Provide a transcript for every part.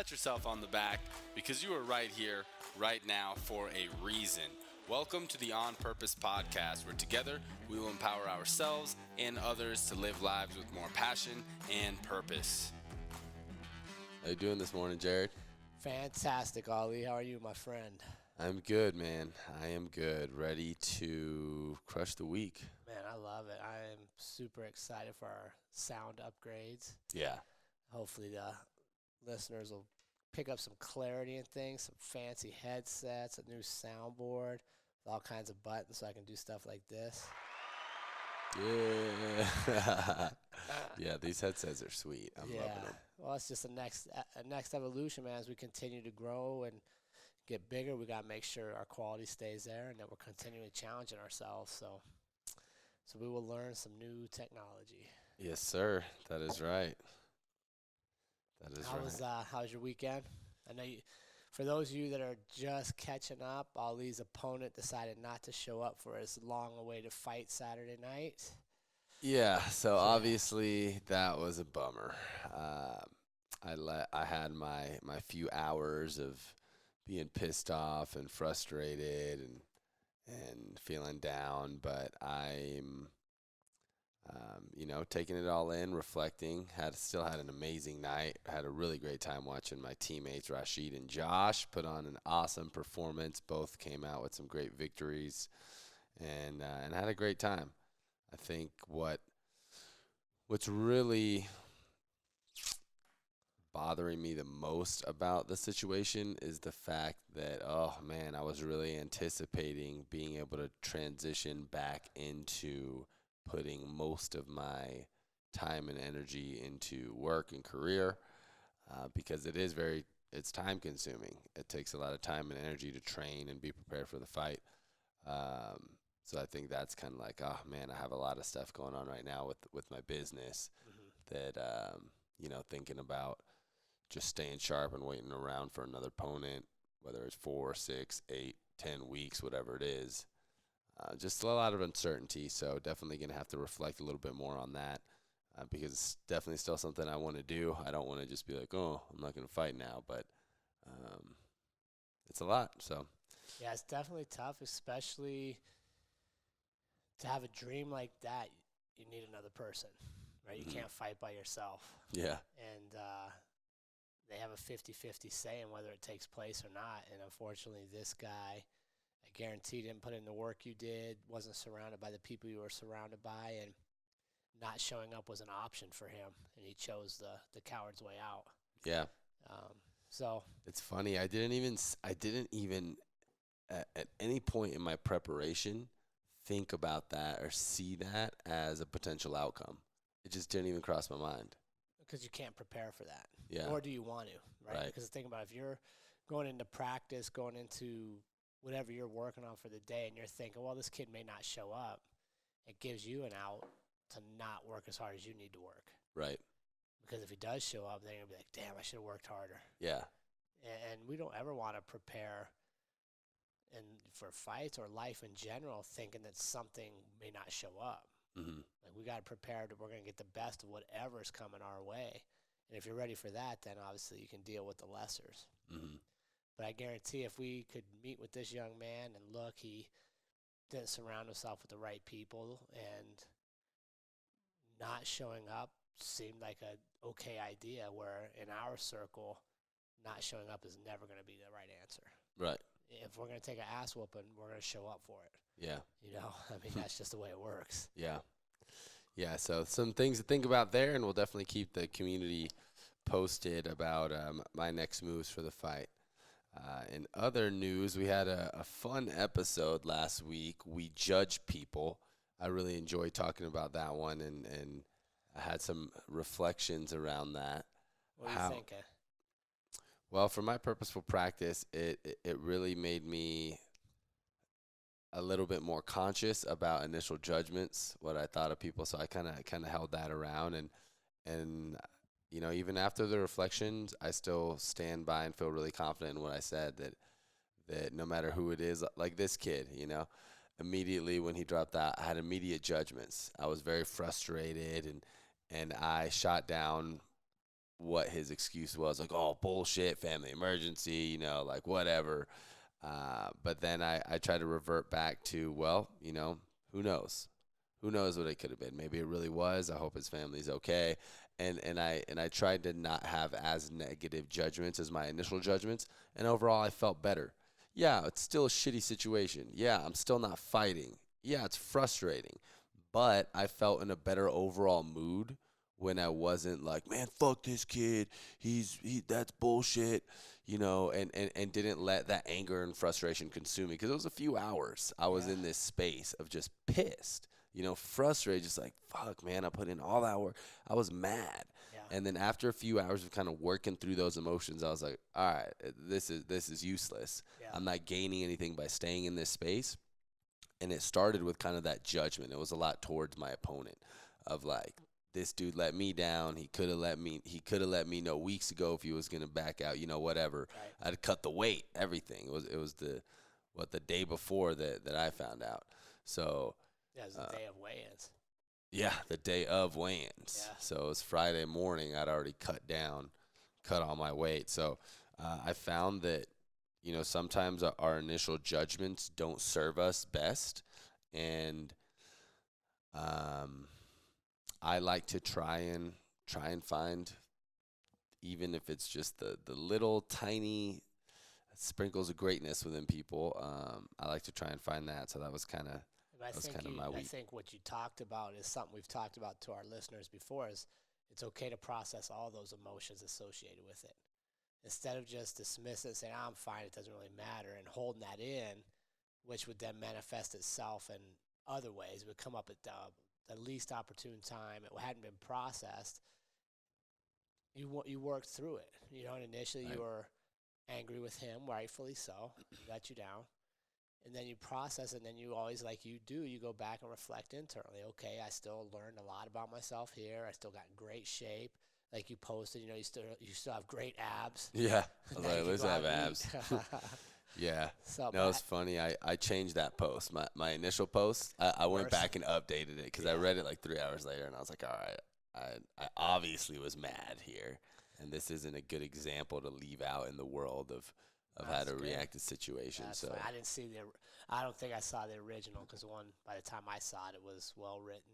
pat yourself on the back because you are right here, right now, for a reason. Welcome to the On Purpose podcast, where together we will empower ourselves and others to live lives with more passion and purpose. How you doing this morning, Jared? Fantastic, Ali. How are you, my friend? I'm good, man. I am good. Ready to crush the week. Man, I love it. I am super excited for our sound upgrades. Yeah. Hopefully the listeners will pick up some clarity and things, some fancy headsets, a new soundboard, with all kinds of buttons so I can do stuff like this. Yeah. Yeah, these headsets are sweet. I'm loving them. Well, it's just a next evolution, man. As we continue to grow and get bigger, we got to make sure our quality stays there and that we're continually challenging ourselves. So we will learn some new technology. Yes, sir. That is right. That is How was your weekend? I know for those of you that are just catching up, Ali's opponent decided not to show up for his long-awaited fight Saturday night. Yeah, so obviously that was a bummer. I had my few hours of being pissed off and frustrated and feeling down, but I'm taking it all in, reflecting. Still had an amazing night. Had a really great time watching my teammates Rashid and Josh put on an awesome performance. Both came out with some great victories, and had a great time. I think what's really bothering me the most about the situation is the fact that, oh man, I was really anticipating being able to transition back into putting most of my time and energy into work and career, because it's time consuming. It takes a lot of time and energy to train and be prepared for the fight. So I think that's kind of like, oh man, I have a lot of stuff going on right now with my business that, thinking about just staying sharp and waiting around for another opponent, whether it's 4, 6, 8, 10 weeks, whatever it is. Just a lot of uncertainty, so definitely going to have to reflect a little bit more on that, because it's definitely still something I want to do. I don't want to just be like, oh, I'm not going to fight now, but it's a lot. So yeah, it's definitely tough, especially to have a dream like that. You need another person, right? You can't fight by yourself. Yeah. And they have a 50-50 say in whether it takes place or not. And unfortunately, this guy, I guarantee, didn't put in the work you did, wasn't surrounded by the people you were surrounded by, and not showing up was an option for him, and he chose the coward's way out. Yeah. So it's funny. I didn't even at any point in my preparation think about that or see that as a potential outcome. It just didn't even cross my mind. Because you can't prepare for that. Yeah. Nor do you want to, right? Right. Because think about it, if you're going into practice, going into whatever you're working on for the day, and you're thinking, well, this kid may not show up, it gives you an out to not work as hard as you need to work. Right. Because if he does show up, then you're going to be like, damn, I should have worked harder. Yeah. And we don't ever want to prepare for fights or life in general thinking that something may not show up. Mm-hmm. Like, we got to prepare that we're going to get the best of whatever's coming our way. And if you're ready for that, then obviously you can deal with the lessers. Mm-hmm. But I guarantee if we could meet with this young man and look, he didn't surround himself with the right people, and not showing up seemed like an okay idea, where in our circle, not showing up is never going to be the right answer. Right. If we're going to take an ass whooping, we're going to show up for it. Yeah. I mean, that's just the way it works. Yeah. Yeah, so some things to think about there, and we'll definitely keep the community posted about my next moves for the fight. In other news, we had a fun episode last week. We judge people. I really enjoyed talking about that one, and I had some reflections around that. What are you thinking? Well, for my purposeful practice, it really made me a little bit more conscious about initial judgments, what I thought of people. So I kind of held that around, and even after the reflections, I still stand by and feel really confident in what I said, that no matter who it is, like this kid, immediately when he dropped that, I had immediate judgments. I was very frustrated, and I shot down what his excuse was, like, oh, bullshit, family emergency, like whatever. But then I try to revert back to, well, who knows? Who knows what it could have been? Maybe it really was. I hope his family's okay. And I tried to not have as negative judgments as my initial judgments. And overall, I felt better. Yeah, it's still a shitty situation. Yeah, I'm still not fighting. Yeah, it's frustrating. But I felt in a better overall mood when I wasn't like, man, fuck this kid. That's bullshit, and didn't let that anger and frustration consume me, because it was a few hours. I was in this space of just pissed, frustrated, just like, fuck, man, I put in all that work. I was mad. Yeah. And then after a few hours of kind of working through those emotions, I was like, all right, this is useless. Yeah. I'm not gaining anything by staying in this space. And it started with kind of that judgment. It was a lot towards my opponent of like, this dude let me down. He could have let me know weeks ago if he was going to back out, whatever. Right. I'd cut the weight, everything. It was the day before that I found out. So yeah, it was the day of weigh-ins. Yeah, the day of weigh-ins. Yeah. So it was Friday morning. I'd already cut all my weight. So I found that, sometimes our initial judgments don't serve us best. And I like to try and find, even if it's just the little tiny sprinkles of greatness within people, I like to try and find that. So that was kind of my week. I think what you talked about is something we've talked about to our listeners before, is it's okay to process all those emotions associated with it. Instead of just dismissing it and saying, I'm fine, it doesn't really matter, and holding that in, which would then manifest itself in other ways. It would come up at the least opportune time. It hadn't been processed. You worked through it. And initially you were angry with him, rightfully so. He got you down. And then you process it, and then you always, like you do, you go back and reflect internally. Okay, I still learned a lot about myself here. I still got in great shape. Like you posted, you still have great abs. Yeah. I was like, let's have abs. Yeah. No, it's funny. I changed that post. My initial post, I went back and updated it because I read it like 3 hours later, and I was like, all right, I obviously was mad here, and this isn't a good example to leave out in the world of how to react to situations. So I didn't see I don't think I saw the original, because by the time I saw it, it was well written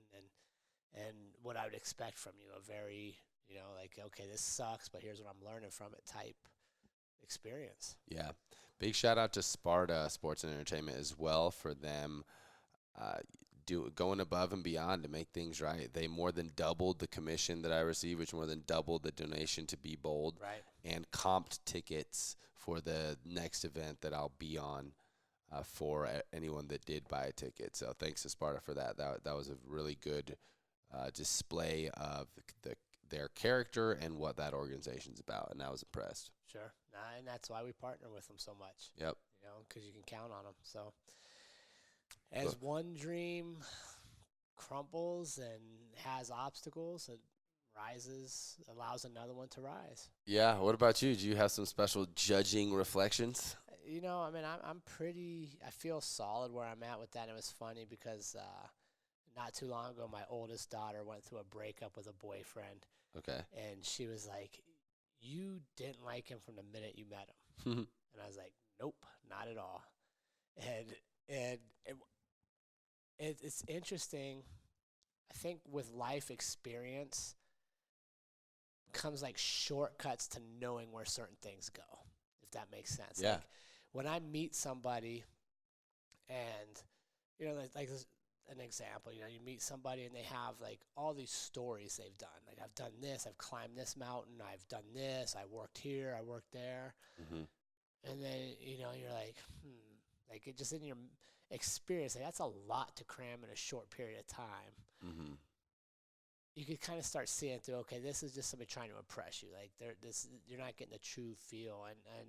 and what I would expect from you, a very, like, okay, this sucks, but here's what I'm learning from it type experience. Yeah. Big shout out to Sparta Sports and Entertainment as well for them going above and beyond to make things right. They more than doubled the commission that I received, which more than doubled the donation to Be Bold, right, and comped tickets for the next event that I'll be on for anyone that did buy a ticket. So thanks to Sparta for that. That was a really good display of their character and what that organization's about, and I was impressed. Sure. And that's why we partner with them so much. Yep. Because you can count on them. So as one dream crumbles and has obstacles, it allows another one to rise. Yeah. What about you? Do you have some special judging reflections? I feel solid where I'm at with that. And it was funny because not too long ago, my oldest daughter went through a breakup with a boyfriend. Okay. And she was like, you didn't like him from the minute you met him. And I was like, nope, not at all. And it's interesting. I think with life experience comes like shortcuts to knowing where certain things go, if that makes sense. Yeah. Like when I meet somebody and, like an example, you meet somebody and they have like all these stories they've done. Like, I've done this, I've climbed this mountain, I've done this, I worked here, I worked there. Mm-hmm. And then, you're like, like it just in your experience, like that's a lot to cram in a short period of time. Mm-hmm. You could kind of start seeing through, okay, this is just somebody trying to impress you. Like you're not getting the true feel. And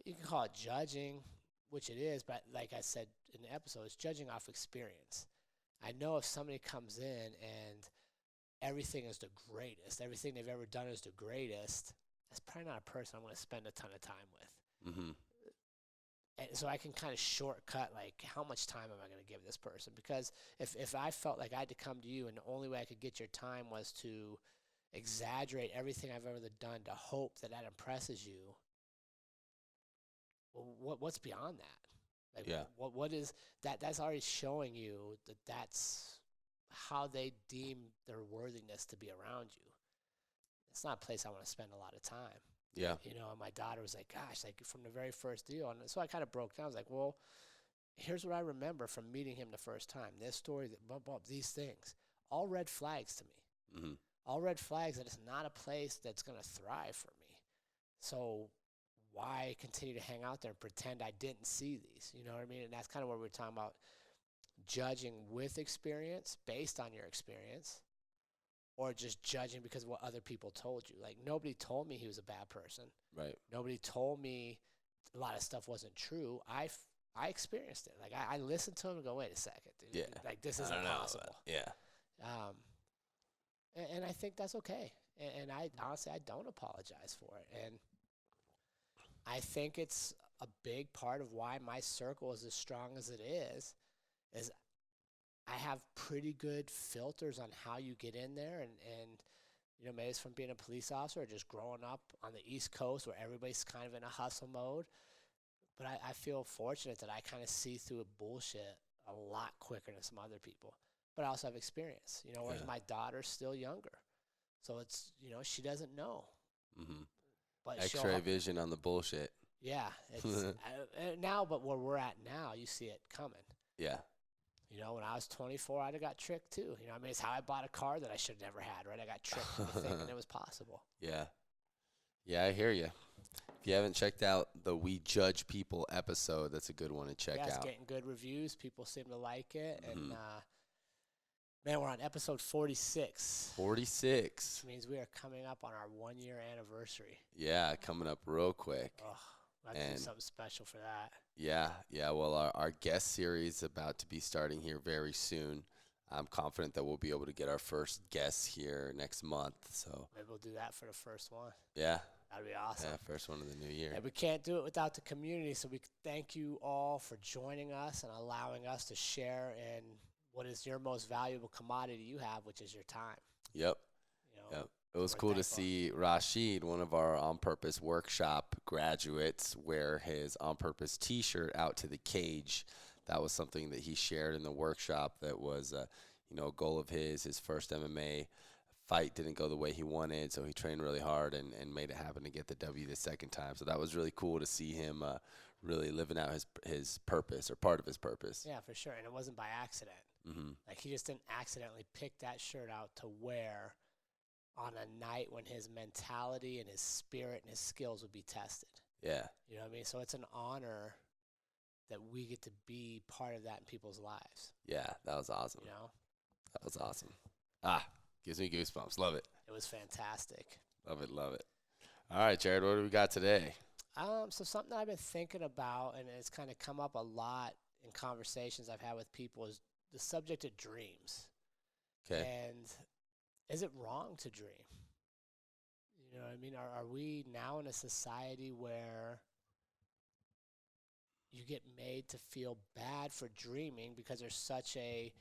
you can call it judging, which it is, but like I said in the episode, it's judging off experience. I know if somebody comes in and everything is the greatest, everything they've ever done is the greatest, that's probably not a person I'm going to spend a ton of time with. Mm-hmm. And so I can kind of shortcut, like, how much time am I going to give this person? Because if I felt like I had to come to you and the only way I could get your time was to exaggerate everything I've ever done to hope that that impresses you, well, what's beyond that? Like, Yeah. what is that? That's already showing you that that's how they deem their worthiness to be around you. It's not a place I want to spend a lot of time. Yeah. You know, and my daughter was like, gosh, like from the very first deal. And so I kind of broke down. I was like, well, here's what I remember from meeting him the first time. This story, blah, blah, these things, all red flags to me. Mm-hmm. All red flags that it's not a place that's going to thrive for me. So why continue to hang out there and pretend I didn't see these? You know what I mean? And that's kind of what we're talking about, judging with experience, based on your experience, or just judging because of what other people told you. Like, nobody told me he was a bad person. Right. Nobody told me a lot of stuff wasn't true. I experienced it. Like, I listened to him and go, wait a second, dude. Yeah. Like, this I isn't don't know, possible. yeah. And I think that's okay. And I honestly, I don't apologize for it. And I think it's a big part of why my circle is as strong as it is I have pretty good filters on how you get in there. And you know, maybe it's from being a police officer or just growing up on the East Coast where everybody's kind of in a hustle mode. But I feel fortunate that I kind of see through bullshit a lot quicker than some other people. But I also have experience, you know, whereas my daughter's still younger. So it's, you know, she doesn't know. Mm-hmm. But X-ray vision on the bullshit. Yeah. It's, now, but where we're at now, you see it coming. Yeah. You know, when I was 24, I'd have got tricked too. You know, I mean, it's how I bought a car that I should have never had, right? I got tricked into thinking it was possible. Yeah. Yeah, I hear you. If you haven't checked out the We Judge People episode, that's a good one to check Yeah, it's out. getting good reviews. People seem to like it. And, man, we're on episode 46. 46. Which means we are coming up on our 1-year anniversary. Yeah, coming up real quick. Oh, I have to do something special for that. Yeah. Well, our guest series is about to be starting here very soon. I'm confident that we'll be able to get our first guests here next month. So maybe we'll do that for the first one. Yeah. That'd be awesome. Yeah, first one of the new year. And we can't do it without the community, so we thank you all for joining us and allowing us to share in what is your most valuable commodity you have, which is your time. Yep. You know, Yep. It was cool to see Rashid, one of our On Purpose workshop graduates, wear his On Purpose T-shirt out to the cage. That was something that he shared in the workshop. That was, a goal of his. His first MMA fight didn't go the way he wanted, so he trained really hard and made it happen to get the W the second time. So that was really cool to see him really living out his purpose, or part of his purpose. Yeah, for sure. And it wasn't by accident. Mm-hmm. Like, he just didn't accidentally pick that shirt out to wear on a night when his mentality and his spirit and his skills would be tested. Yeah. You know what I mean? So it's an honor that we get to be part of that in people's lives. Yeah, that was awesome. You know? That was awesome. Gives me goosebumps. Love it. It was fantastic. Love it. All right, Jared, what do we got today? So something that I've been thinking about, and it's kind of come up a lot in conversations I've had with people, is the subject of dreams. Okay. And is it wrong to dream? You know what I mean? Are we now in a society where you get made to feel bad for dreaming because there's such a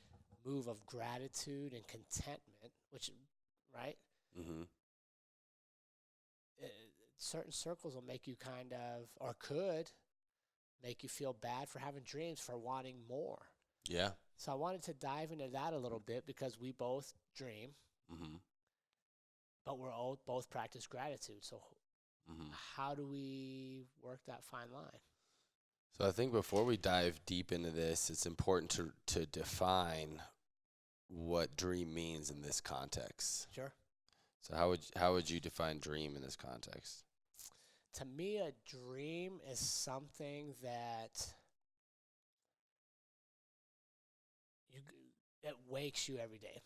move of gratitude and contentment, which, right? Mm-hmm. Certain circles will make you kind of, or could make you feel bad for having dreams, for wanting more. Yeah. So I wanted to dive into that a little bit because we both dream, Mm-hmm. but we're both practice gratitude. So how do we work that fine line? So I think before we dive deep into this, it's important to define what dream means in this context. Sure. So how would you define dream in this context? To me, a dream is something that it wakes you every day.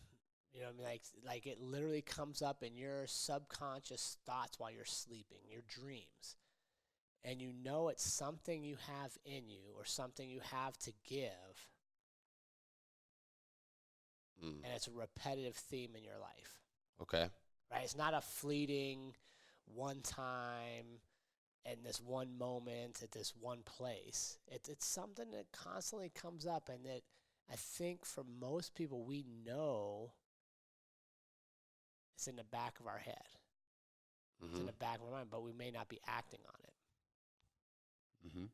You know what I mean? Like it literally comes up in your subconscious thoughts while you're sleeping, your dreams. And you know it's something you have in you or something you have to give. And it's a repetitive theme in your life. Okay. Right? It's not a fleeting one time and this one moment at this one place. It's something that constantly comes up, and that I think for most people we know It's in the back of our head. It's in Mm-hmm. the back of our mind, but we may not be acting on it. Mm-hmm.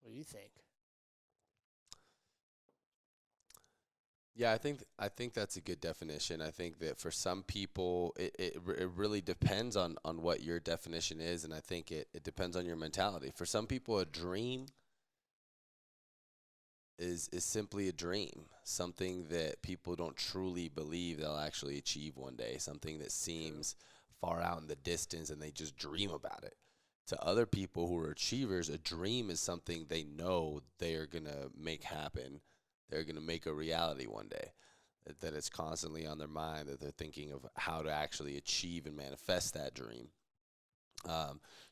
What do you think? Yeah, I think that's a good definition. I think that for some people, it really depends on what your definition is, and I think it depends on your mentality. For some people, a dream is simply a dream, something that people don't truly believe they'll actually achieve one day, something that seems far out in the distance, and they just dream about it. To other people who are achievers, a dream is something they know they are gonna make happen. They're gonna make a reality one day. That it's constantly on their mind, that they're thinking of how to actually achieve and manifest that dream.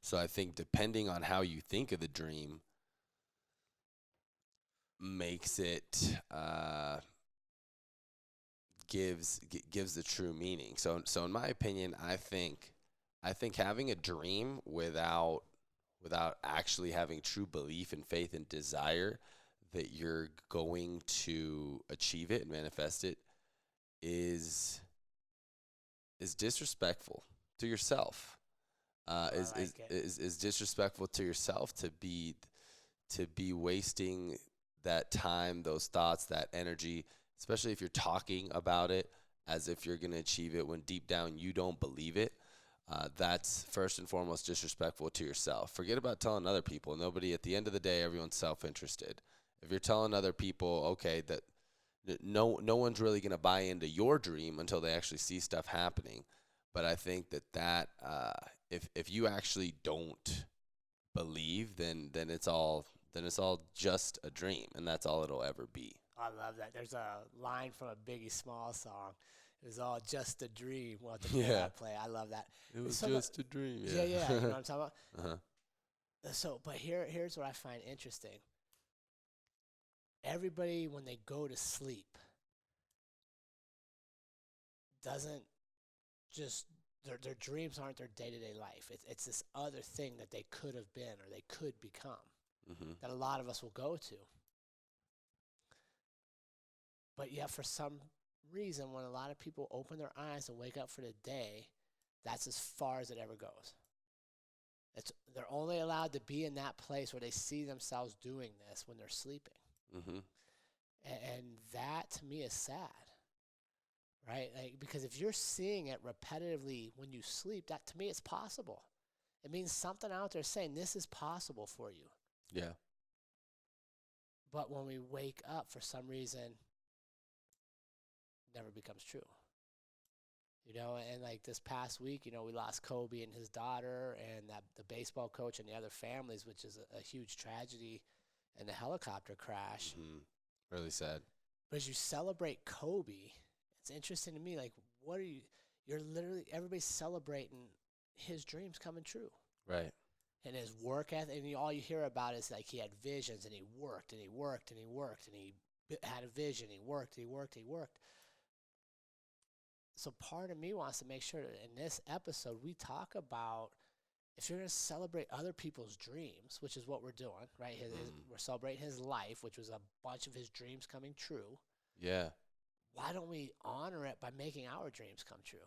So I think depending on how you think of the dream makes it gives the true meaning. So in my opinion, I think having a dream without actually having true belief and faith and desire that you're going to achieve it and manifest it is disrespectful to yourself. Is, I is like it. is disrespectful to yourself to be wasting that time, those thoughts, that energy, especially if you're talking about it as if you're going to achieve it when deep down you don't believe it. That's first and foremost disrespectful to yourself. Forget about telling other people. Nobody, at the end of the day, everyone's self-interested. If you're telling other people, okay, that no one's really going to buy into your dream until they actually see stuff happening. But I think that if you actually don't believe, then it's all just a dream, and that's all it'll ever be. I love that. There's a line from a Biggie Small song. It was all just a dream. We'll have to Yeah. play. I love that. It was So just a dream. yeah, yeah. You know what I'm talking about? Uh-huh. So, but here's what I find interesting. Everybody, when they go to sleep, doesn't just their dreams aren't their day-to-day life. It's this other thing that they could have been or they could become Mm-hmm. that a lot of us will go to. But yet, for some reason, when a lot of people open their eyes and wake up for the day, that's as far as it ever goes. They're only allowed to be in that place where they see themselves doing this when they're sleeping. Mm-hmm. And that, to me, is sad, right? Like, because if you're seeing it repetitively when you sleep, that, to me, it's possible. It means something out there saying this is possible for you. Yeah. But when we wake up, for some reason, it never becomes true. You know, and like this past week, you know, we lost Kobe and his daughter and the baseball coach and the other families, which is a huge tragedy, and the helicopter crash. Mm-hmm. Really sad. But as you celebrate Kobe, it's interesting to me, like, you're literally, everybody's celebrating his dreams coming true. Right. And his work ethic, and all you hear about is like he had visions and he worked and he worked and he worked and he had a vision, he worked, he worked, he worked. So part of me wants to make sure that in this episode we talk about, if you're going to celebrate other people's dreams, which is what we're doing, right? We're celebrating his life, which was a bunch of his dreams coming true. Yeah. Why don't we honor it by making our dreams come true?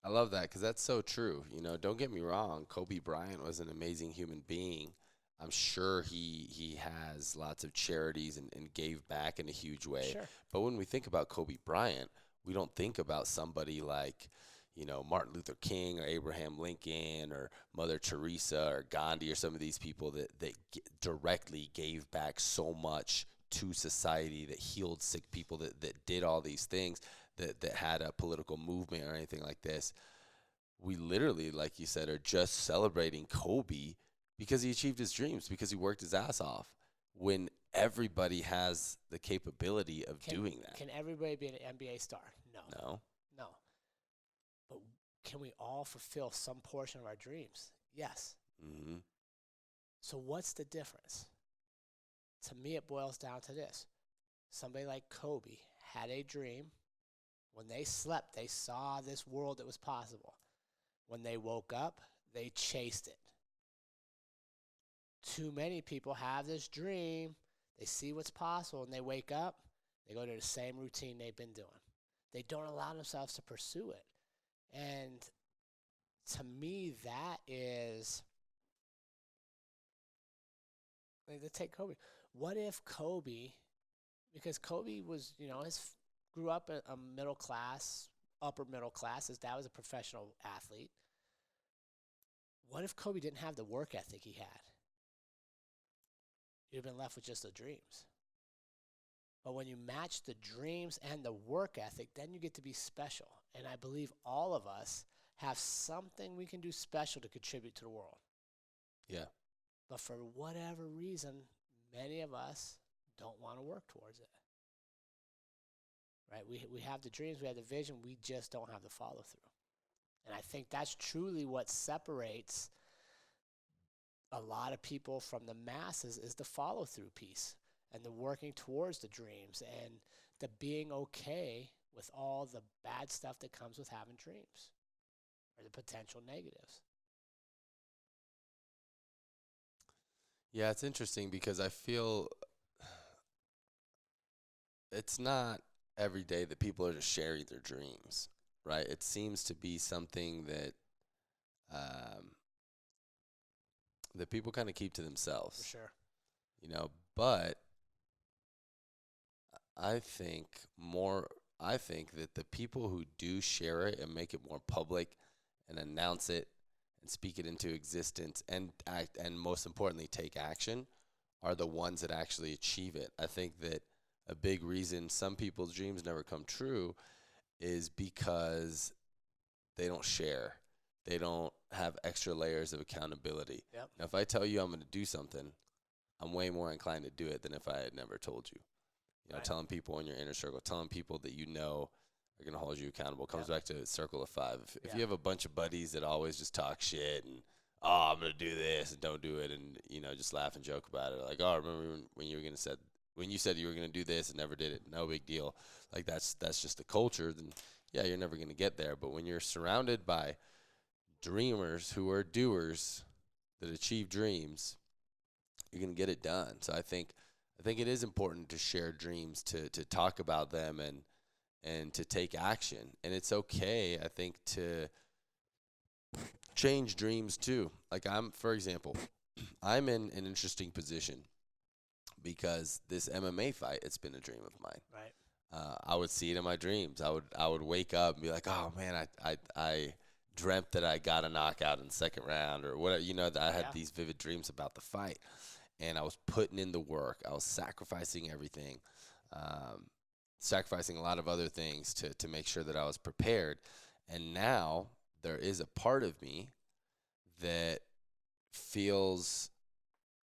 I love that because that's so true. You know, don't get me wrong. Kobe Bryant was an amazing human being. I'm sure he has lots of charities and gave back in a huge way. Sure. But when we think about Kobe Bryant, we don't think about somebody like, you know, Martin Luther King or Abraham Lincoln or Mother Teresa or Gandhi or some of these people that directly gave back so much to society, that healed sick people, that did all these things, that had a political movement or anything like this. We literally, like you said, are just celebrating Kobe because he achieved his dreams, because he worked his ass off, when everybody has the capability of doing that. Can everybody be an NBA star? No. No. But can we all fulfill some portion of our dreams? Yes. Mm-hmm. So what's the difference? To me, it boils down to this. Somebody like Kobe had a dream. When they slept, they saw this world that was possible. When they woke up, they chased it. Too many people have this dream. They see what's possible, and they wake up, they go to the same routine they've been doing. They don't allow themselves to pursue it. And to me, that is, like, let's take Kobe. What if Kobe, because Kobe was, grew up a middle class, upper middle class. His dad was a professional athlete. What if Kobe didn't have the work ethic he had? You'd have been left with just the dreams. But when you match the dreams and the work ethic, then you get to be special. And I believe all of us have something we can do special to contribute to the world. Yeah. But for whatever reason, many of us don't want to work towards it. Right? We have the dreams, we have the vision, we just don't have the follow through. And I think that's truly what separates a lot of people from the masses, is the follow through piece and the working towards the dreams and the being okay with all the bad stuff that comes with having dreams or the potential negatives. Yeah, it's interesting because I feel it's not every day that people are just sharing their dreams, right? It seems to be something that that people kind of keep to themselves. For sure. But I think that the people who do share it and make it more public and announce it and speak it into existence and act, and most importantly take action, are the ones that actually achieve it. I think that a big reason some people's dreams never come true is because they don't share. They don't have extra layers of accountability. Yep. Now, if I tell you I'm going to do something, I'm way more inclined to do it than if I had never told you. Right. Telling people in your inner circle, telling people that are going to hold you accountable, comes back to circle of five. If you have a bunch of buddies that always just talk shit and, I'm going to do this and don't do it, and, just laugh and joke about it. Like, remember when you said you were going to do this and never did it? No big deal. Like, that's just the culture. Then, yeah, you're never going to get there. But when you're surrounded by dreamers who are doers that achieve dreams, you're going to get it done. So I think it is important to share dreams, to talk about them and to take action. And it's okay, I think, to change dreams too. Like for example, I'm in an interesting position because this MMA fight, it's been a dream of mine. Right. I would see it in my dreams. I would wake up and be like, oh man, I dreamt that I got a knockout in the second round or whatever. That I had these vivid dreams about the fight. And I was putting in the work. I was sacrificing everything, sacrificing a lot of other things to make sure that I was prepared. And now there is a part of me that feels,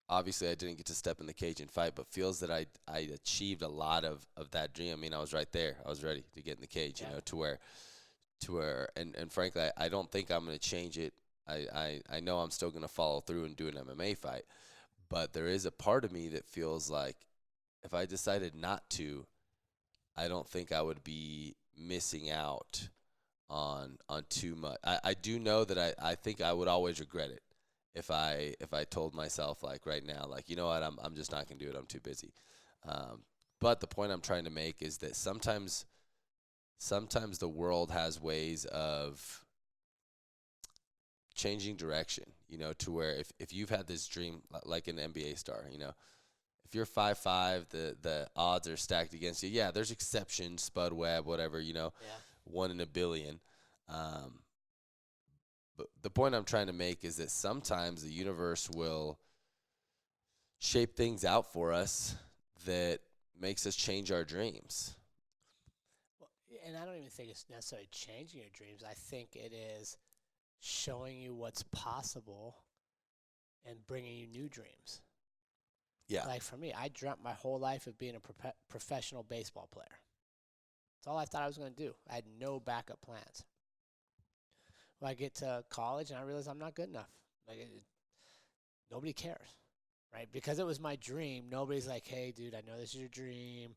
obviously I didn't get to step in the cage and fight, but feels that I achieved a lot of that dream. I mean, I was right there. I was ready to get in the cage, to where, and frankly, I don't think I'm going to change it. I know I'm still going to follow through and do an MMA fight. But there is a part of me that feels like if I decided not to, I don't think I would be missing out on too much. I do know that I think I would always regret it if I told myself, like, right now, like, you know what, I'm just not going to do it. I'm too busy. But the point I'm trying to make is that sometimes the world has ways of changing direction, to where if you've had this dream, like an NBA star, if you're 5'5", the odds are stacked against you. Yeah, there's exceptions, Spud Webb, whatever, 1 in a billion. But the point I'm trying to make is that sometimes the universe will shape things out for us that makes us change our dreams. Well, and I don't even think it's necessarily changing your dreams. I think it is showing you what's possible and bringing you new dreams. Yeah. Like for me, I dreamt my whole life of being a professional baseball player. That's all I thought I was going to do. I had no backup plans. Well, I get to college and I realize I'm not good enough. Like nobody cares, right? Because it was my dream. Nobody's like, hey, dude, I know this is your dream.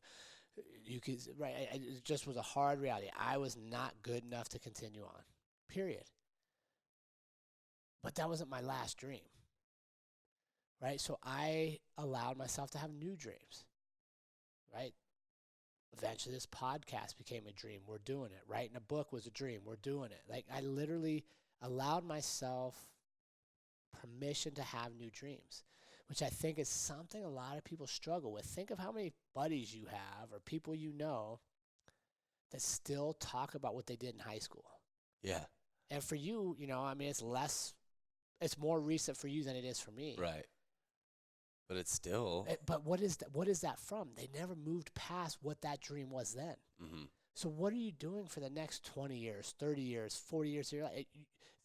You could, right? It just was a hard reality. I was not good enough to continue on, period. But that wasn't my last dream, right? So I allowed myself to have new dreams, right? Eventually, this podcast became a dream. We're doing it. Writing a book was a dream. We're doing it. Like, I literally allowed myself permission to have new dreams, which I think is something a lot of people struggle with. Think of how many buddies you have or people you know that still talk about what they did in high school. Yeah. And for you, I mean, it's more recent for you than it is for me. Right. But it's still. But what is that from? They never moved past what that dream was then. Mm-hmm. So what are you doing for the next 20 years, 30 years, 40 years of your life?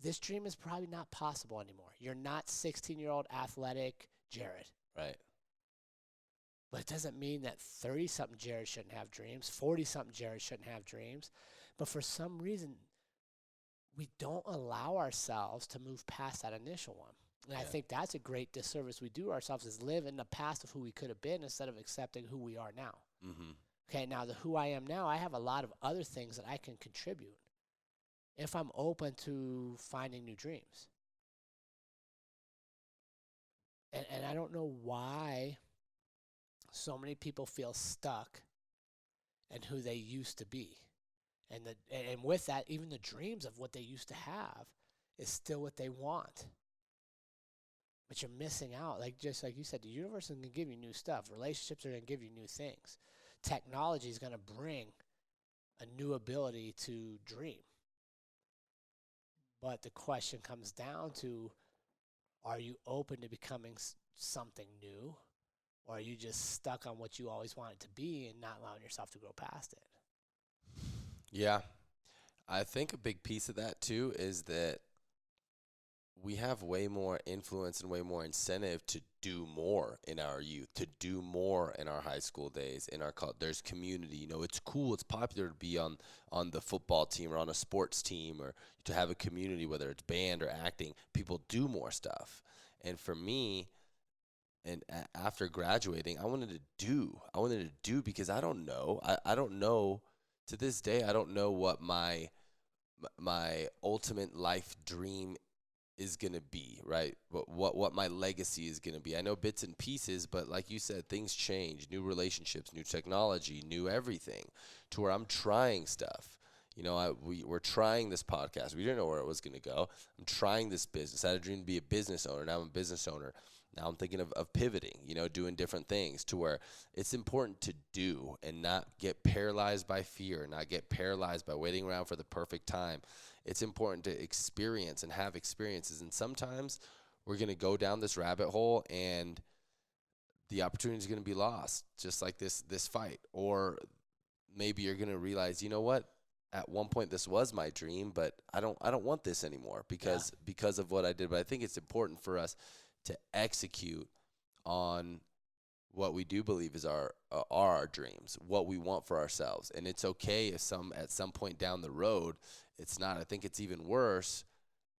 This dream is probably not possible anymore. You're not 16-year-old athletic Jared. Right. But it doesn't mean that 30-something Jared shouldn't have dreams, 40-something Jared shouldn't have dreams. But for some reason, we don't allow ourselves to move past that initial one. And I think that's a great disservice we do ourselves, is live in the past of who we could have been instead of accepting who we are now. Mm-hmm. Okay, now the who I am now, I have a lot of other things that I can contribute if I'm open to finding new dreams. And I don't know why so many people feel stuck in who they used to be. And with that, even the dreams of what they used to have is still what they want. But you're missing out. Just like you said, the universe is going to give you new stuff. Relationships are going to give you new things. Technology is going to bring a new ability to dream. But the question comes down to, are you open to becoming something new? Or are you just stuck on what you always wanted to be and not allowing yourself to grow past it? Yeah. I think a big piece of that, too, is that we have way more influence and way more incentive to do more in our youth, to do more in our high school days, there's community. It's cool, it's popular to be on the football team or on a sports team, or to have a community, whether it's band or acting. People do more stuff. And for me, and after graduating, I wanted to do because I don't know. I don't know, to this day, I don't know what my ultimate life dream is going to be, right? What my legacy is going to be. I know bits and pieces, but like you said, things change, new relationships, new technology, new everything, to where I'm trying stuff. We're trying this podcast. We didn't know where it was going to go. I'm trying this business. I had a dream to be a business owner. Now I'm a business owner. Now I'm thinking of pivoting, doing different things, to where it's important to do and not get paralyzed by fear, not get paralyzed by waiting around for the perfect time. It's important to experience and have experiences. And sometimes we're going to go down this rabbit hole and the opportunity is going to be lost, just like this fight. Or maybe you're going to realize, you know what? At one point this was my dream, but I don't want this anymore because of what I did. But I think it's important for us to execute on what we do believe is our dreams, what we want for ourselves. And it's okay if at some point down the road it's not. I think it's even worse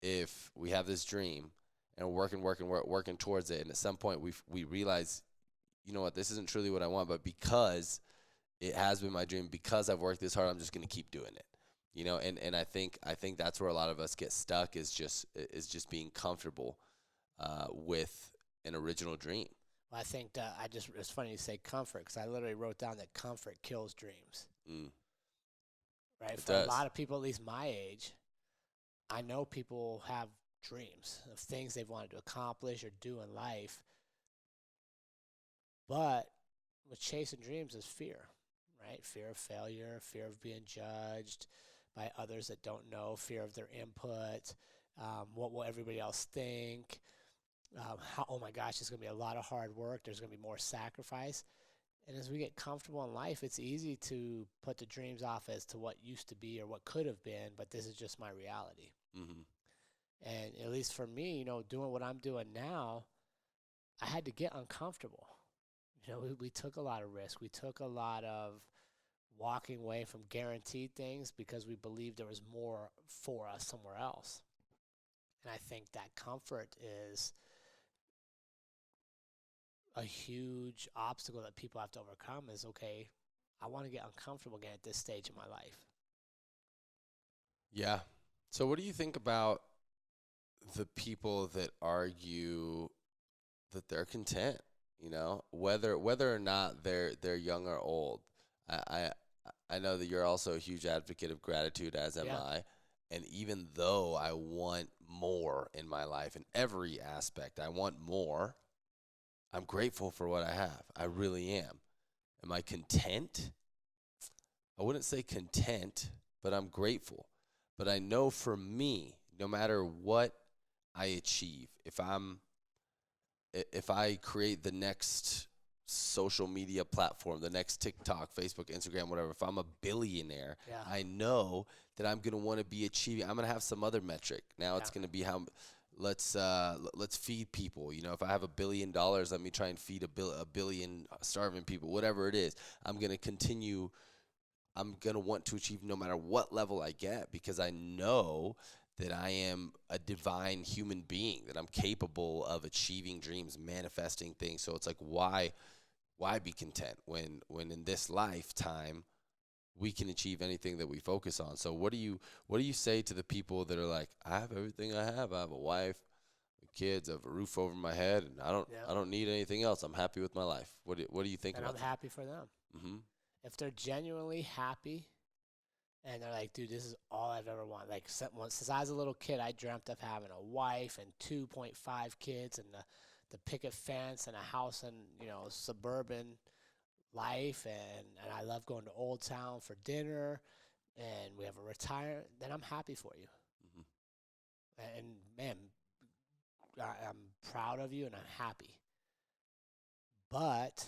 if we have this dream and we're working towards it, and at some point we realize, you know what, this isn't truly what I want, but because it has been my dream, because I've worked this hard, I'm just going to keep doing it. And I think that's where a lot of us get stuck, is just being comfortable with an original dream. Well, I think it's funny you say comfort, because I literally wrote down that comfort kills dreams. Right? It For does. a lot of people, at least my age, I know people have dreams of things they've wanted to accomplish or do in life. But with chasing dreams is fear, right? Fear of failure, fear of being judged by others that don't know, fear of their input, what will everybody else think, oh my gosh, it's going to be a lot of hard work, there's going to be more sacrifice. And as we get comfortable in life, it's easy to put the dreams off as to what used to be or what could have been, but this is just my reality. Mm-hmm. And at least for me, doing what I'm doing now, I had to get uncomfortable. We took a lot of risk. We took a lot of walking away from guaranteed things because we believed there was more for us somewhere else. And I think that comfort is a huge obstacle that people have to overcome. Is, okay, I want to get uncomfortable again at this stage in my life. Yeah. So what do you think about the people that argue that they're content, whether or not they're young or old? I, I I know that you're also a huge advocate of gratitude, as am Yeah. I. And even though I want more in my life in every aspect, I want more. I'm grateful for what I have. I really am. Am I content? I wouldn't say content, but I'm grateful. But I know for me, no matter what I achieve, if I create the next social media platform, the next TikTok, Facebook, Instagram, whatever, if I'm a billionaire, Yeah. I know that I'm going to want to be achieving. I'm going to have some other metric. Now it's Yeah. going to be how let's feed people. You know, if I have $1 billion, let me try and feed a billion starving people, whatever it is. I'm going to continue. I'm going to want to achieve no matter what level I get, because I know that I am a divine human being, that I'm capable of achieving dreams, manifesting things. So it's like, why be content when in this lifetime we can achieve anything that we focus on? So what do you say to the people that are like, I have everything I have. I have a wife, kids, I have a roof over my head, and I Yeah. don't need anything else. I'm happy with my life. What do you think And about I'm that? happy for them. Mm-hmm. If they're genuinely happy and they're like, dude, this is all I've ever wanted. Like, since I was a little kid, I dreamt of having a wife and 2.5 kids and the picket fence and a house in, suburban life. And I love going to Old Town for dinner. And we have a retire. Then I'm happy for you. Mm-hmm. And, man, I'm proud of you and I'm happy. But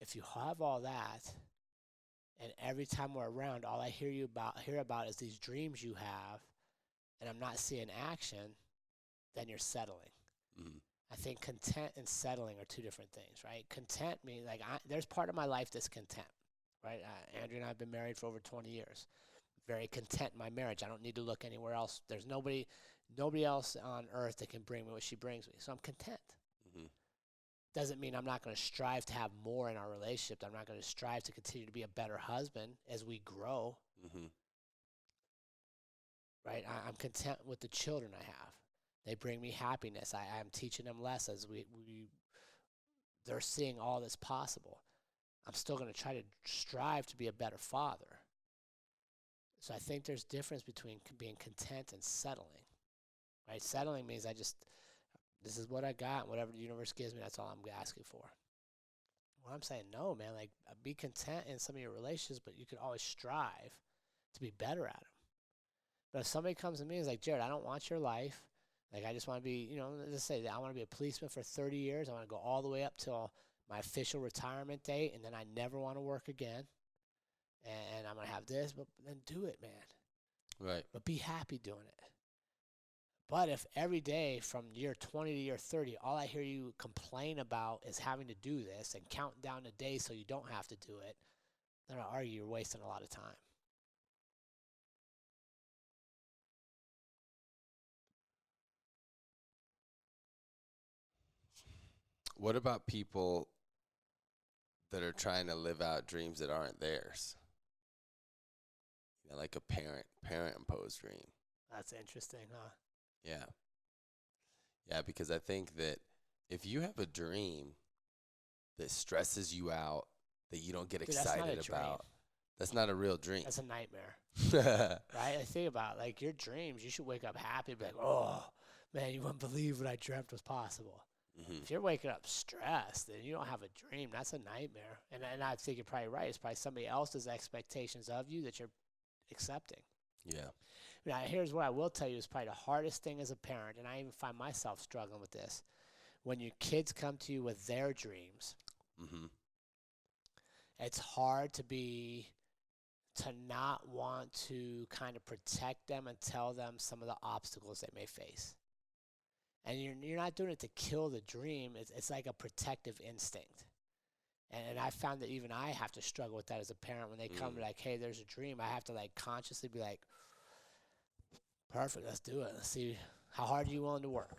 if you have all that, and every time we're around, all I hear about is these dreams you have, and I'm not seeing action, then you're settling. Mm-hmm. I think content and settling are two different things, right? Content means, like, there's part of my life that's content, right? Andrea and I have been married for over 20 years. Very content in my marriage. I don't need to look anywhere else. There's nobody else on earth that can bring me what she brings me. So I'm content. Mm-hmm. Doesn't mean I'm not going to strive to have more in our relationship. I'm not going to strive to continue to be a better husband as we grow. Mm-hmm. Right? I'm content with the children I have. They bring me happiness. I'm teaching them lessons. They're seeing all that's possible. I'm still going to try to strive to be a better father. So I think there's difference between being content and settling. Right? Settling means this is what I got, and whatever the universe gives me, that's all I'm asking for. Well, I'm saying, no, man, like, be content in some of your relationships, but you can always strive to be better at them. But if somebody comes to me and is like, Jared, I don't want your life. Like, I just want to be, let's say that I want to be a policeman for 30 years. I want to go all the way up till my official retirement date, and then I never want to work again. And I'm going to have this, but then do it, man. Right. But be happy doing it. But if every day from year 20 to year 30, all I hear you complain about is having to do this and count down the days so you don't have to do it, then I argue you're wasting a lot of time. What about people that are trying to live out dreams that aren't theirs? You know, like a parent imposed dream. That's interesting, huh? Yeah. Yeah, because I think that if you have a dream that stresses you out, that you don't get Dude, that's not a excited dream. about, that's not a real dream. That's a nightmare, right? I think about, like, your dreams. You should wake up happy and be like, oh, man, you wouldn't believe what I dreamt was possible. Mm-hmm. If you're waking up stressed, then you don't have a dream. That's a nightmare. And I think you're probably right. It's probably somebody else's expectations of you that you're accepting. Yeah. Now, here's what I will tell you is probably the hardest thing as a parent, and I even find myself struggling with this. When your kids come to you with their dreams, Mm-hmm. it's hard to not want to kind of protect them and tell them some of the obstacles they may face. And you're not doing it to kill the dream. It's like a protective instinct. And I found that even I have to struggle with that as a parent. When they come like, hey, there's a dream, I have to, like, consciously be like, perfect, let's do it. Let's see, how hard are you willing to work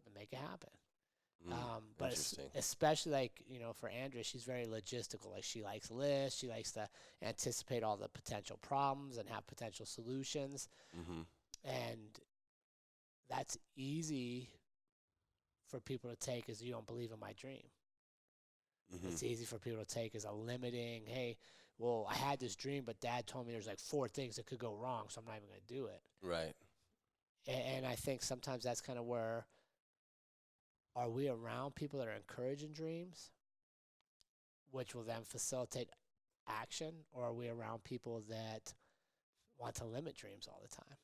to make it happen? But especially, like, for Andrea, she's very logistical. Like, she likes lists. She likes to anticipate all the potential problems and have potential solutions. Mm-hmm. And that's easy for people to take as you don't believe in my dream. It's easy for people to take as a limiting, hey, well, I had this dream, but Dad told me there's like 4 things that could go wrong, so I'm not even going to do it. Right. And I think sometimes that's kind of where, are we around people that are encouraging dreams, which will then facilitate action, or are we around people that want to limit dreams all the time?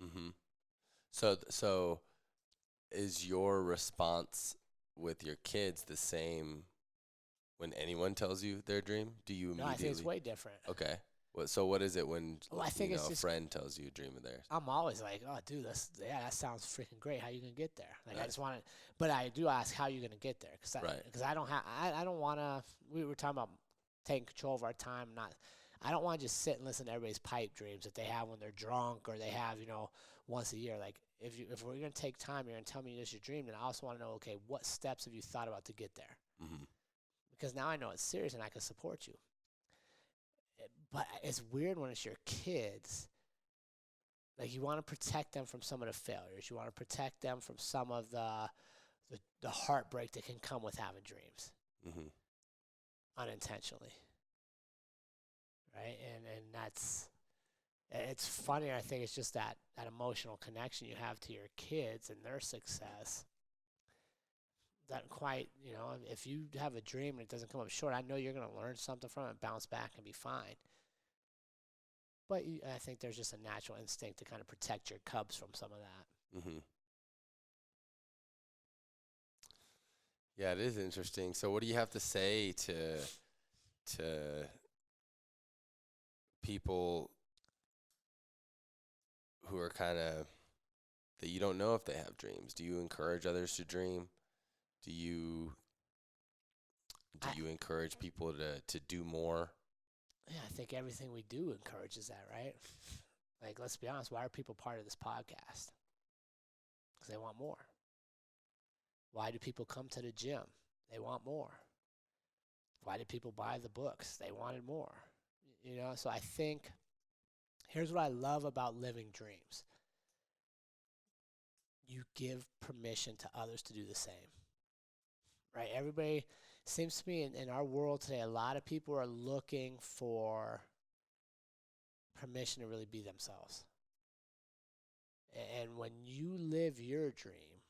Mm-hmm. So is your response with your kids the same when anyone tells you their dream? Do you immediately? No, I think it's way different. Okay. So what is it when I think it's a just, friend tells you a dream of theirs? I'm always like, oh, dude, that sounds freaking great. How you gonna get there? Like, Right. I just want to, but I do ask how you gonna get there, because Right. I don't have, I don't want to. We were talking about taking control of our time. I don't want to just sit and listen to everybody's pipe dreams that they have when they're drunk, or they have, once a year. Like, if we're gonna take time, you're gonna tell me this is your dream, then I also want to know, okay, what steps have you thought about to get there? Mm-hmm. Because now I know it's serious and I can support you. But it's weird when it's your kids. Like, you want to protect them from some of the failures. You want to protect them from some of the heartbreak that can come with having dreams. Mm-hmm. Unintentionally. Right? And it's funny. I think it's just that emotional connection you have to your kids and their success. That quite, if you have a dream and it doesn't come up short, I know you're going to learn something from it, bounce back, and be fine. But I think there's just a natural instinct to kind of protect your cubs from some of that. Mm-hmm. Yeah, it is interesting. So what do you have to say to people who are kind of, that you don't know if they have dreams? Do you encourage others to dream? Do you encourage people to do more? Yeah, I think everything we do encourages that, right? Like, let's be honest, why are people part of this podcast? Because they want more. Why do people come to the gym? They want more. Why did people buy the books? They wanted more. So I think, here's what I love about living dreams. You give permission to others to do the same. Right? Everybody, seems to me in our world today, a lot of people are looking for permission to really be themselves. And when you live your dream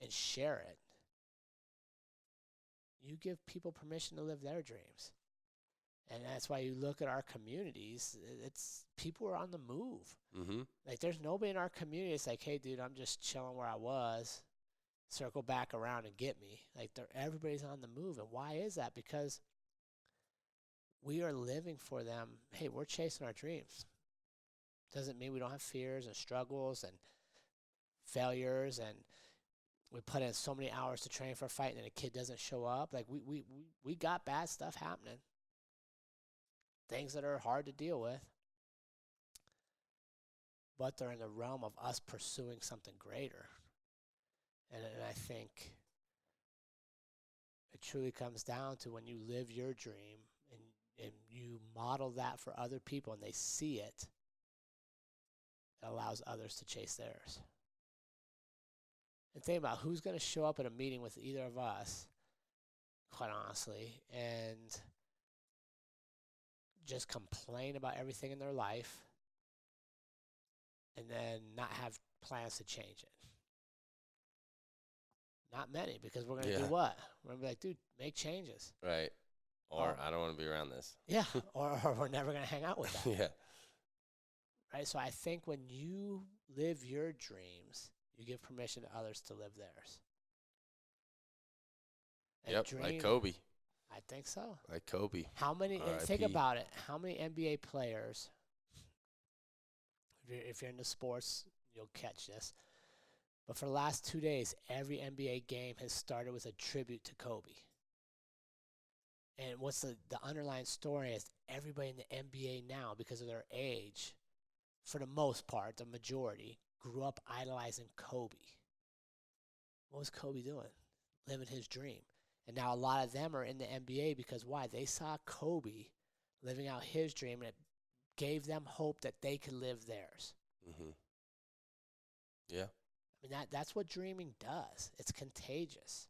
and share it, you give people permission to live their dreams. And that's why you look at our communities, it's people are on the move. Mm-hmm. Like, there's nobody in our community that's like, hey, dude, I'm just chilling where I was. Circle back around and get me. Like, everybody's on the move. And why is that? Because we are living for them. Hey, we're chasing our dreams. Doesn't mean we don't have fears and struggles and failures, and we put in so many hours to train for a fight and then a kid doesn't show up. Like, we got bad stuff happening. Things that are hard to deal with. But they're in the realm of us pursuing something greater. And I think it truly comes down to when you live your dream and you model that for other people and they see it, it allows others to chase theirs. And think about who's going to show up at a meeting with either of us, quite honestly, and just complain about everything in their life and then not have plans to change it. Not many, because we're going to do what? We're going to be like, dude, make changes. Right. Or I don't want to be around this. Yeah. or we're never going to hang out with that. Yeah. Right? So I think when you live your dreams, you give permission to others to live theirs. And like Kobe. I think so. Like Kobe. How many, think about it, how many NBA players, if you're into sports, you'll catch this. But for the last 2 days, every NBA game has started with a tribute to Kobe. And what's the underlying story is everybody in the NBA now, because of their age, for the most part, the majority, grew up idolizing Kobe. What was Kobe doing? Living his dream. And now a lot of them are in the NBA because why? They saw Kobe living out his dream, and it gave them hope that they could live theirs. Mm-hmm. Yeah. I mean, that's what dreaming does. It's contagious.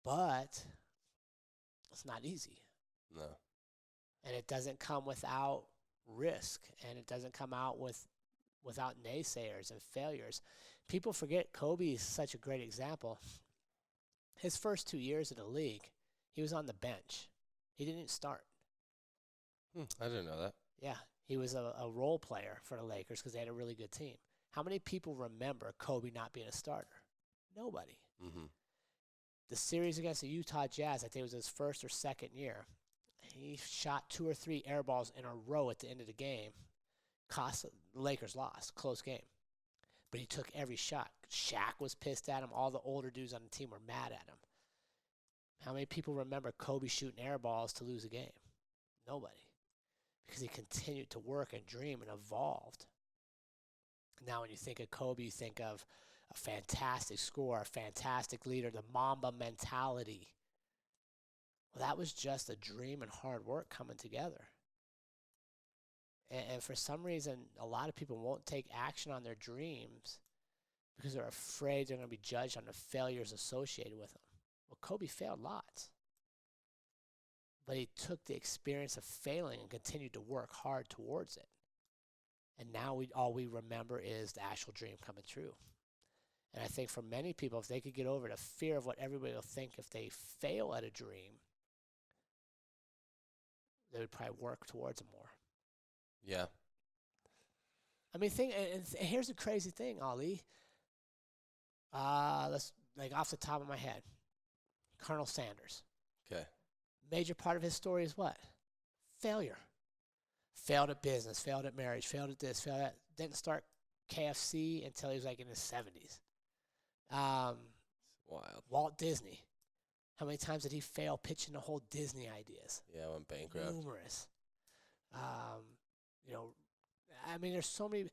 But It's not easy. No. And it doesn't come without risk, and it doesn't come out without naysayers and failures. People forget Kobe is such a great example. His first 2 years in the league, he was on the bench. He didn't start. I didn't know that. Yeah, he was a role player for the Lakers because they had a really good team. How many people remember Kobe not being a starter? Nobody. Mm-hmm. The series against the Utah Jazz, I think it was his first or second year, he shot 2 or 3 air balls in a row at the end of the game. The Lakers lost. Close game. But he took every shot. Shaq was pissed at him. All the older dudes on the team were mad at him. How many people remember Kobe shooting air balls to lose a game? Nobody. Because he continued to work and dream and evolved. Now when you think of Kobe, you think of a fantastic scorer, a fantastic leader, the Mamba mentality. Well, that was just a dream and hard work coming together. And for some reason, a lot of people won't take action on their dreams because they're afraid they're going to be judged on the failures associated with them. Well, Kobe failed lots. But he took the experience of failing and continued to work hard towards it. And now all we remember is the actual dream coming true. And I think for many people, if they could get over the fear of what everybody will think if they fail at a dream, they would probably work towards it more. Yeah. I mean, and here's the crazy thing, Ali. Let's, like, off the top of my head, Colonel Sanders. Okay. Major part of his story is what? Failure. Failed at business, failed at marriage, failed at this, failed at... Didn't start KFC until he was, like, in his 70s. Wild. Walt Disney. How many times did he fail pitching the whole Disney ideas? Yeah, went bankrupt. Numerous. I mean, there's so many,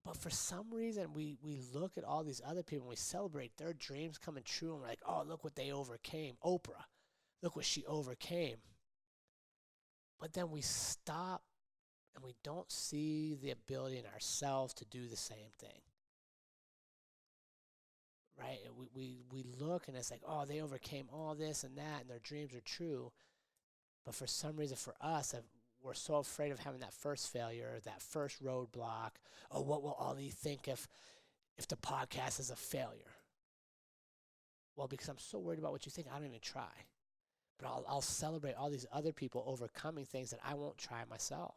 but for some reason, we look at all these other people and we celebrate their dreams coming true, and we're like, oh, look what they overcame. Oprah, look what she overcame. But then we stop and we don't see the ability in ourselves to do the same thing. Right? We look and it's like, oh, they overcame all this and that, and their dreams are true. But for some reason, for us, we're so afraid of having that first failure, that first roadblock. Oh, what will Ali think if the podcast is a failure? Well, because I'm so worried about what you think, I don't even try. But I'll celebrate all these other people overcoming things that I won't try myself.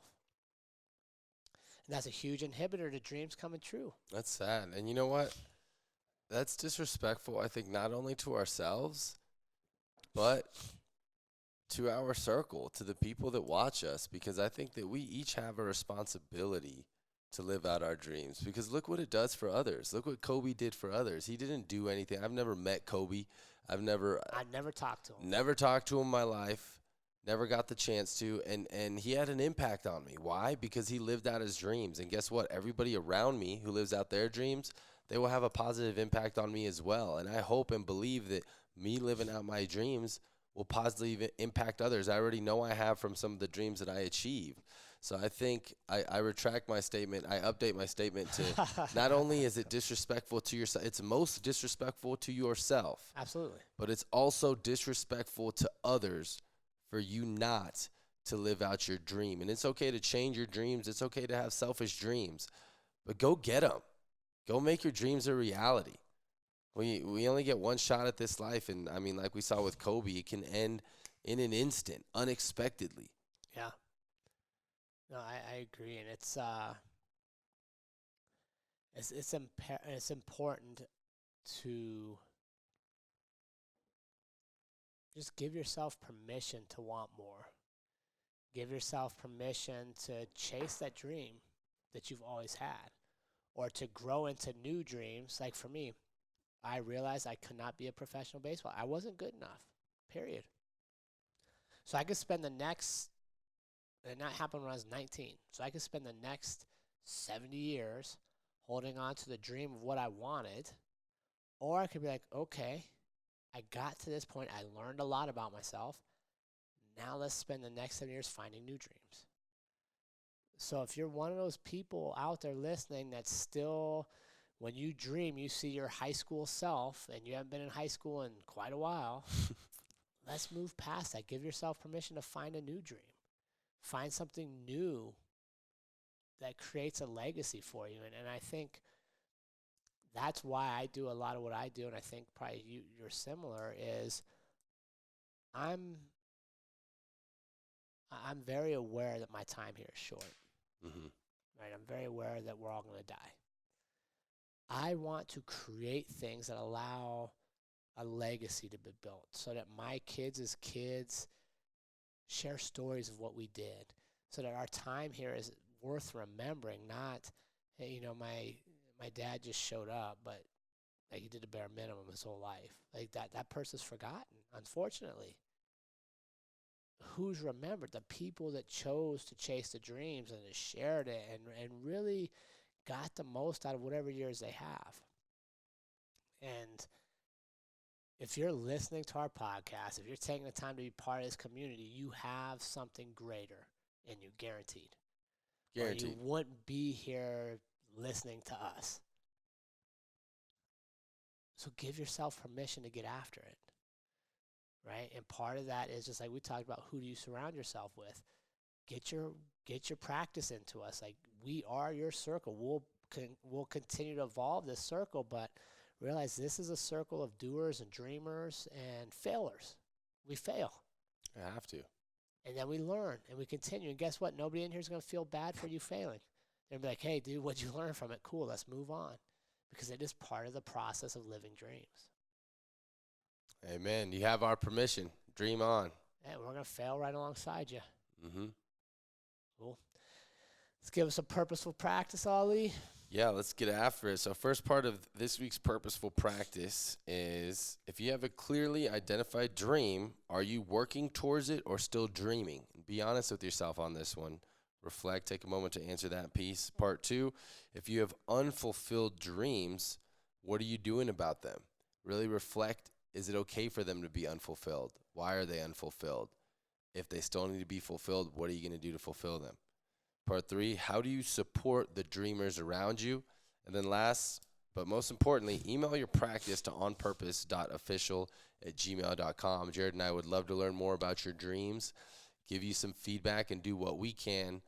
And that's a huge inhibitor to dreams coming true. That's sad. And you know what? That's disrespectful, I think, not only to ourselves, but to our circle, to the people that watch us, because I think that we each have a responsibility to live out our dreams. Because look what it does for others. Look what Kobe did for others. He didn't do anything. I've never met Kobe. I've never talked to him. Never talked to him in my life. Never got the chance to. And he had an impact on me. Why? Because he lived out his dreams. And guess what? Everybody around me who lives out their dreams, they will have a positive impact on me as well. And I hope and believe that me living out my dreams will positively impact others. I already know I have from some of the dreams that I achieved. So I think I retract my statement. I update my statement to not only is it disrespectful to yourself, it's most disrespectful to yourself. Absolutely. But it's also disrespectful to others for you not to live out your dream. And it's okay to change your dreams. It's okay to have selfish dreams. But go get them. Go make your dreams a reality. We only get one shot at this life, and I mean, like we saw with Kobe, it can end in an instant, unexpectedly. Yeah. No, I agree, and it's important to just give yourself permission to want more. Give yourself permission to chase that dream that you've always had, or to grow into new dreams. Like for me, I realized I could not be a professional baseball. I wasn't good enough, period. So I could spend the next, and that happened when I was 19, so I could spend the next 70 years holding on to the dream of what I wanted, or I could be like, okay, I got to this point, I learned a lot about myself, now let's spend the next 7 years finding new dreams. So if you're one of those people out there listening that's still, when you dream, you see your high school self, and you haven't been in high school in quite a while, let's move past that. Give yourself permission to find a new dream. Find something new that creates a legacy for you. And I think that's why I do a lot of what I do, and I think probably you're similar, is I'm very aware that my time here is short. Mm-hmm. Right? I'm very aware that we're all going to die. I want to create things that allow a legacy to be built so that my kids' kids share stories of what we did, so that our time here is worth remembering, not, hey, you know, my dad just showed up, but like he did the bare minimum his whole life. Like that person's forgotten, unfortunately. Who's remembered? The people that chose to chase the dreams and that shared it and really got the most out of whatever years they have. And if you're listening to our podcast, if you're taking the time to be part of this community, you have something greater in you, guaranteed. Guaranteed. Or you wouldn't be here listening to us. So give yourself permission to get after it, right? And part of that is just like we talked about, who do you surround yourself with? Get your practice into us. Like, we are your circle. We'll continue to evolve this circle, but realize this is a circle of doers and dreamers and failers. We fail. I have to. And then we learn and we continue. And guess what? Nobody in here is going to feel bad for you failing. They'll be like, hey, dude, what'd you learn from it? Cool, let's move on. Because it is part of the process of living dreams. Amen. You have our permission. Dream on. Yeah, we're going to fail right alongside you. Mm-hmm. Cool. Let's give us a purposeful practice, Ali. Yeah, let's get after it. So first part of this week's purposeful practice is, if you have a clearly identified dream, are you working towards it or still dreaming? Be honest with yourself on this one. Reflect, take a moment to answer that piece. Part 2, if you have unfulfilled dreams, what are you doing about them? Really reflect, is it okay for them to be unfulfilled? Why are they unfulfilled? If they still need to be fulfilled, what are you going to do to fulfill them? Part 3, how do you support the dreamers around you? And then last, but most importantly, email your practice to onpurpose.official@gmail.com. Jared and I would love to learn more about your dreams, give you some feedback, and do what we can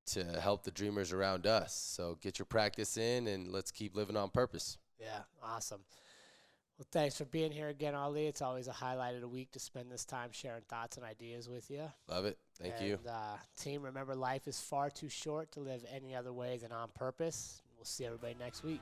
to help the dreamers around us. So get your practice in, and let's keep living on purpose. Yeah, awesome. Well, thanks for being here again, Ali. It's always a highlight of the week to spend this time sharing thoughts and ideas with you. Love it. Thank you. Team, remember, life is far too short to live any other way than on purpose. We'll see everybody next week.